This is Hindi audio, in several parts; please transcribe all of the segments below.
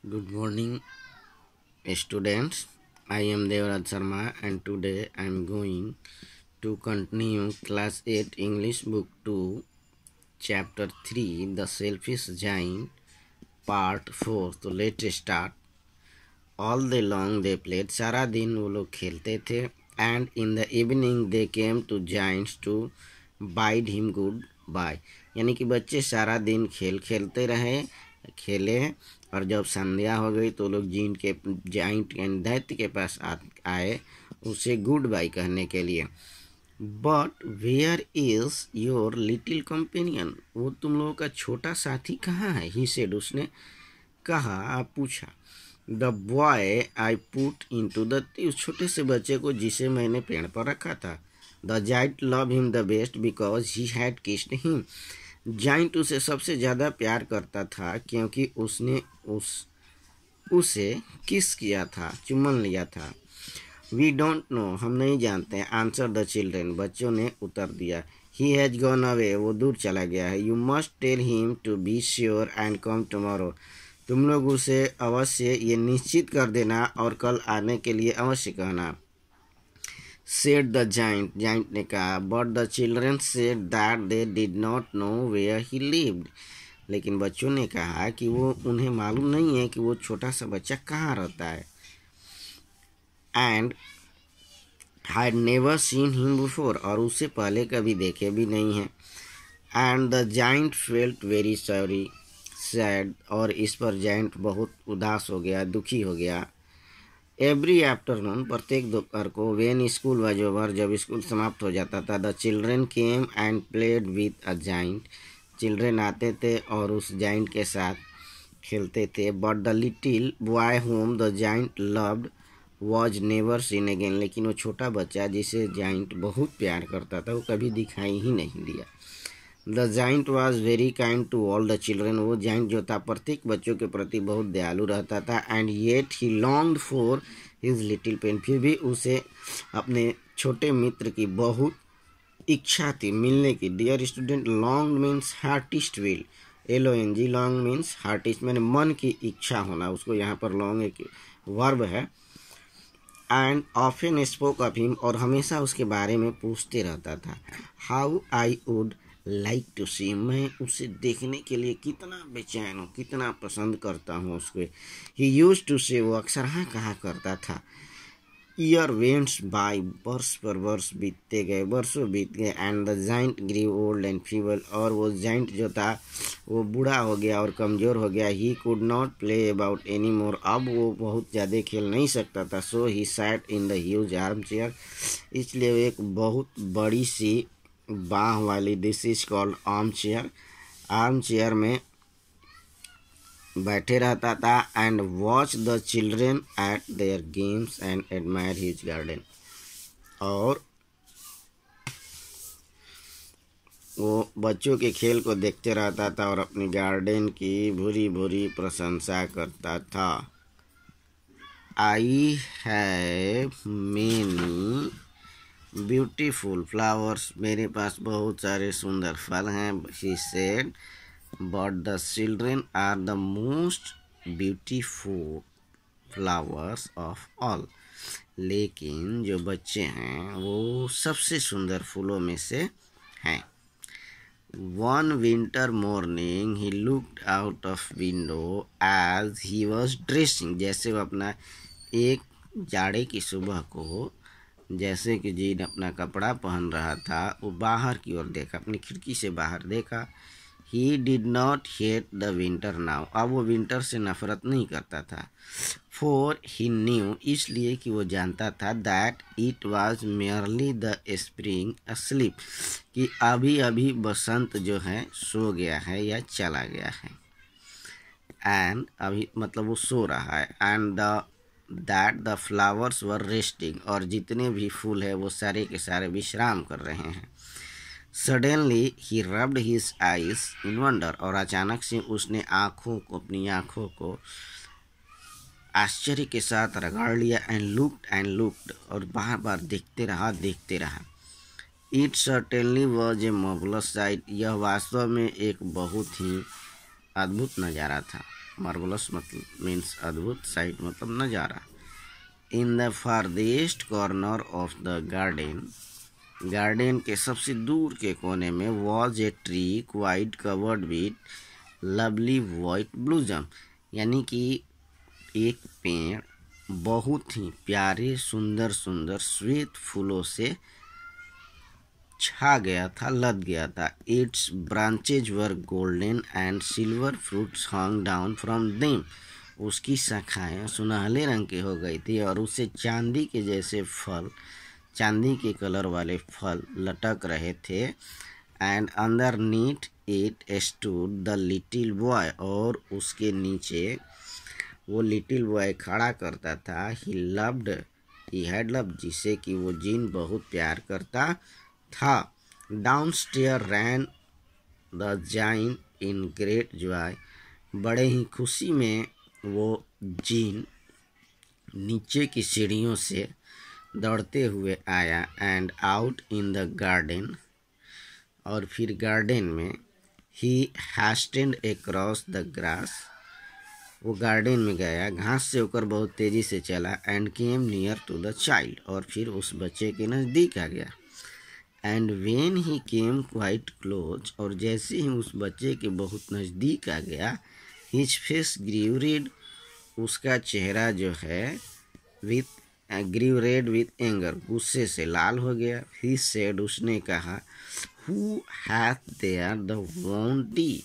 Good morning, students. I am Devraj Sharma, and today I am going to continue Class 8 English Book 2, Chapter 3, The Selfish Giant, Part 4. तो let's start. All day long they played. सारा दिन वो लोग खेलते थे. And in the evening they came to giants to bid him goodbye. यानी कि बच्चे सारा दिन खेलते रहे, खेले, और जब संध्या हो गई तो लोग जाइंट दैत्य के पास आए उसे गुड बाय कहने के लिए. But where is your little companion, वो तुम लोगों का छोटा साथी कहाँ है? ही सेड, उसने कहा, पूछा. The boy I put into the, उस छोटे से बच्चे को जिसे मैंने पेड़ पर रखा था. The giant love him the best because he had kissed him, giant उसे सबसे ज़्यादा प्यार करता था क्योंकि उसने उसे किस किया था, चुम्बन लिया था. वी डोंट नो, हम नहीं जानते. आंसर द चिल्ड्रेन, बच्चों ने उत्तर दिया. ही हैज गॉन अवे, वो दूर चला गया है. You must tell him to be sure and come tomorrow, तुम लोग उसे अवश्य ये निश्चित कर देना और कल आने के लिए अवश्य कहना. सेड द जाइंट, जाइंट ने कहा. But the children said that they did not know where he lived, लेकिन बच्चों ने कहा कि वो उन्हें मालूम नहीं है कि वो छोटा सा बच्चा कहाँ रहता है. And had never seen him before, और उससे पहले कभी देखे भी नहीं है. And the giant felt very sorry sad, और इस पर जाइंट बहुत उदास हो गया, दुखी हो गया. एवरी आफ्टरनून, प्रत्येक दोपहर को, वेन स्कूल वाज ओवर, जब स्कूल समाप्त हो जाता था, the children came and played with a giant, children आते थे और उस जाइंट के साथ खेलते थे. But the little boy home the giant loved was never seen again, लेकिन वो छोटा बच्चा जिसे जाइंट बहुत प्यार करता था वो कभी दिखाई ही नहीं दिया. The giant was very kind to all the children, वो जाइंट जो था प्रत्येक बच्चों के प्रति बहुत दयालु रहता था. And yet he longed for his little pain, फिर भी उसे अपने छोटे मित्र की बहुत इच्छा थी मिलने की. Dear student, long means heartiest will, LONG, long means heartiest मैंने मन की इच्छा होना, उसको यहाँ पर लॉन्ग एक वर्ब है. And often spoke of him, और हमेशा उसके बारे में पूछते रहता था. How I would like to see, मैं उसे देखने के लिए कितना बेचैन हूँ, कितना पसंद करता हूँ उसको. ही यूज टू से, वो अक्सर हाँ कहा करता था. ईयर वेंट्स बाय, वर्ष पर वर्ष बीतते गए, वर्षों बीत गए. And the giant grew old and feeble, और वो जाइंट जो था वो बूढ़ा हो गया और कमज़ोर हो गया. He could not play about any more, अब वो बहुत ज़्यादा खेल नहीं सकता था. So he sat in the huge arm chair, इसलिए वो एक बहुत बड़ी सी बाँह वाली, this is called arm chair, arm chair में बैठे रहता था. And watch the children at their games and admire his garden, और वो बच्चों के खेल को देखते रहता था और अपनी गार्डन की भूरी भूरी प्रशंसा करता था. I have many beautiful flowers, मेरे पास बहुत सारे सुंदर फल हैं. He said. But the children are the most beautiful flowers of all, लेकिन जो बच्चे हैं वो सबसे सुंदर फूलों में से हैं. One winter morning he looked out of window as he was dressing, जैसे वो अपना एक जाड़े की सुबह को जैसे कि जीन अपना कपड़ा पहन रहा था, वो बाहर की ओर देखा, अपनी खिड़की से बाहर देखा. He did not hate the winter now, अब वो विंटर से नफरत नहीं करता था. फॉर ही न्यू, इसलिए कि वो जानता था, that it was merely the spring asleep, कि अभी अभी बसंत जो है सो गया है या चला गया है. एंड अभी मतलब वो सो रहा है. And that the flowers were resting, और जितने भी फूल है वो सारे के सारे विश्राम कर रहे हैं. सडनली ही रब्ड हिज आइज इन वंडर, और अचानक से उसने अपनी आँखों को आश्चर्य के साथ रगड़ लिया. एंड लुक्ड, और बार बार देखते रहा. It certainly was a marvellous site, यह वास्तव में एक बहुत ही अद्भुत नज़ारा था. मार्वलस मतलब मीन्स अद्भुत, साइट मतलब नज़ारा। In the farthest corner of the garden, garden के सबसे दूर के कोने में was a tree quite covered with lovely white blossom, यानी कि एक पेड़ बहुत ही प्यारे सुंदर सुंदर श्वेत फूलों से छा गया था, लद गया था। It's branches were golden and silver fruits hung down from them, उसकी शाखाएं सुनहले रंग की हो गई थी और उससे चांदी के जैसे फल, चांदी के कलर वाले फल लटक रहे थे। And underneath it stood the little boy, और उसके नीचे वो लिटिल बॉय खड़ा करता था। ही हैड लव्ड, जिसे कि वो जीन बहुत प्यार करता था। Downstairs ran the giant in great joy, बड़े ही खुशी में वो जीन नीचे की सीढ़ियों से दौड़ते हुए आया। And out in the garden, और फिर गार्डन में ही हास्टेंड अक्रॉस द ग्रास, वो गार्डन में गया, घास से होकर बहुत तेज़ी से चला। And came near to the child, और फिर उस बच्चे के नज़दीक आ गया। And when he came quite close, और जैसे ही उस बच्चे के बहुत नज़दीक आ गया, हिज फेस ग्रीव रेड, उसका चेहरा जो है with grew red with anger, गुस्से से लाल हो गया। ही सेड, उसने कहा, हु हैथ देयर द वांटी,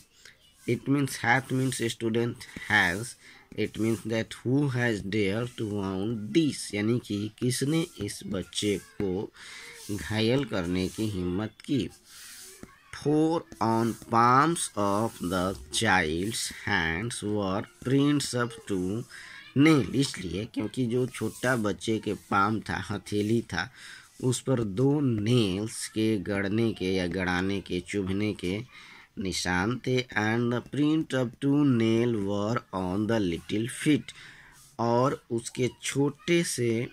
it means hath means student has, it means that who has dared to wound this, यानी कि किसने इस बच्चे को घायल करने की हिम्मत की। Four on palms of the child's hands were prints of two nail, इसलिए क्योंकि जो छोटा बच्चे के पाम था, हथेली था, उस पर दो नेल्स के गड़ने के या गड़ाने के, चुभने के निशान थे। And the print of two nails were on the little feet, और उसके छोटे से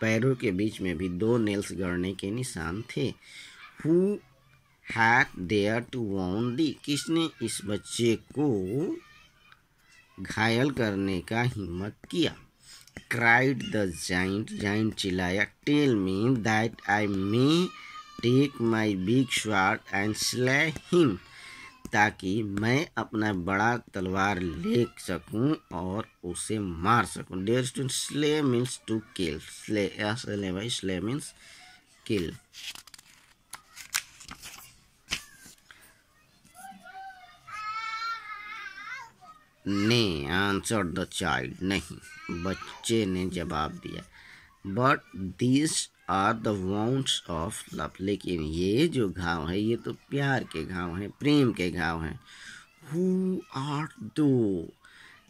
पैरों के बीच में भी दो नेल्स गड़ने के निशान थे। Who had dare to wound thee, किसने इस बच्चे को घायल करने का हिम्मत किया। क्राइड द जाइंट, जाइंट चिल्लाया, tell me that I may take my big sword and slay him, ताकि मैं अपना बड़ा तलवार ले सकूं और उसे मार सकूं। Dear student, slay means to kill, slay means kill. ने आंसर द चाइल्ड, नहीं, बच्चे ने जवाब दिया। But this are the wounds of love, लेकिन ये जो घाव है ये तो प्यार के घाव हैं, प्रेम के घाव हैं। Who are thou,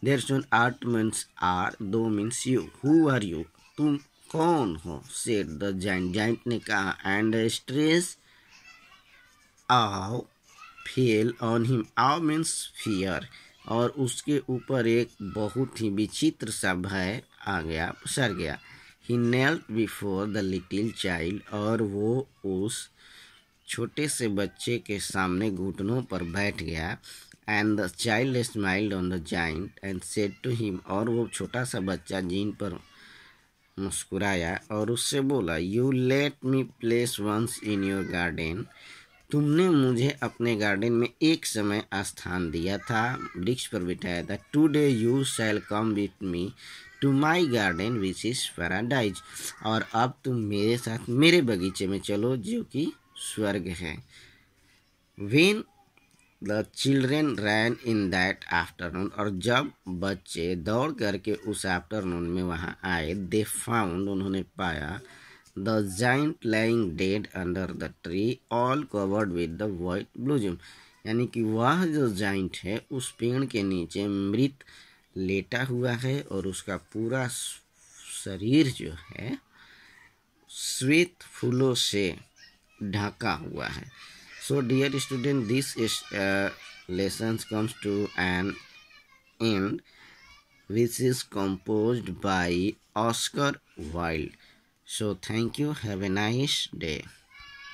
dear student, art means are, thou means you. Who are you, तुम कौन हो। सेड द जाइंट, जाइंट ने कहा। And stress awe fell on him, awe means fear, और उसके ऊपर एक बहुत ही विचित्र सा भय आ गया, सर गया। ही knelt before the little child, और वो उस छोटे से बच्चे के सामने घुटनों पर बैठ गया। And the child smiled on the giant and said to him, और वो छोटा सा बच्चा जीन पर मुस्कुराया और उससे बोला, you let me place once in your garden, तुमने मुझे अपने गार्डन में एक समय स्थान दिया था, वृक्ष पर बिठाया था। Today you shall come with me to my garden which is paradise, और अब तुम मेरे साथ मेरे बगीचे में चलो जो कि स्वर्ग है। When the children ran in that afternoon, और जब बच्चे दौड़ करके उस आफ्टरनून में वहाँ आए, दे फाउंड, उन्होंने पाया, the giant lying dead under the tree all covered with the white blossom, यानी कि वह जो जाइंट है उस पेड़ के नीचे मृत लेटा हुआ है और उसका पूरा शरीर जो है श्वेत फूलों से ढका हुआ है। So dear student, this is lesson comes to an end which is composed by Oscar Wilde. So thank you. Have a nice day.